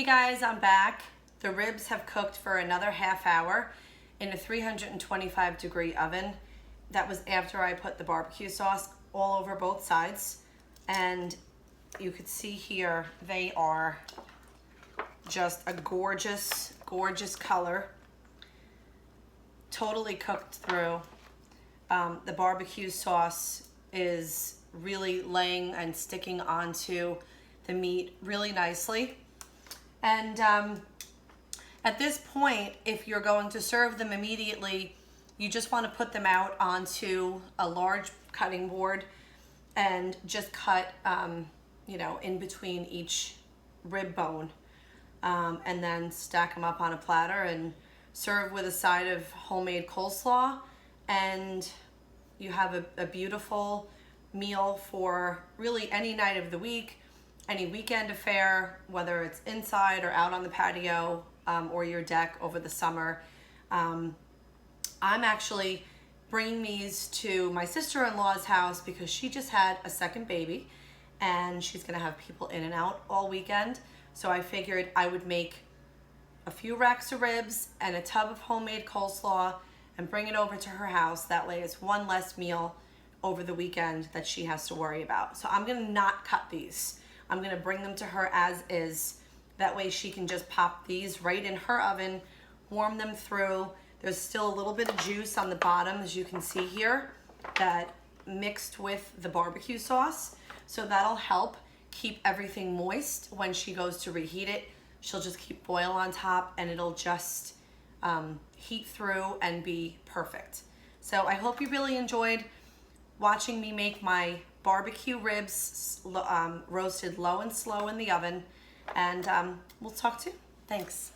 Hey guys, I'm back. The ribs have cooked for another half hour in a 325-degree oven. That was after I put the barbecue sauce all over both sides. And you could see here, they are just a gorgeous, gorgeous color. Totally cooked through. The barbecue sauce is really laying and sticking onto the meat really nicely. And at this point, if you're going to serve them immediately, you just want to put them out onto a large cutting board and just cut, in between each rib bone, and then stack them up on a platter and serve with a side of homemade coleslaw, and you have a beautiful meal for really any night of the week, any weekend affair, whether it's inside or out on the patio, or your deck over the summer. I'm actually bringing these to my sister-in-law's house because she just had a second baby and she's gonna have people in and out all weekend. So I figured I would make a few racks of ribs and a tub of homemade coleslaw and bring it over to her house. That way it's one less meal over the weekend that she has to worry about. So I'm gonna not cut these. I'm gonna bring them to her as is. That way she can just pop these right in her oven, warm them through. There's still a little bit of juice on the bottom, as you can see here, that mixed with the barbecue sauce. So that'll help keep everything moist when she goes to reheat it. She'll just keep oil on top and it'll just heat through and be perfect. So I hope you really enjoyed watching me make my barbecue ribs roasted low and slow in the oven, and we'll talk to you. Thanks.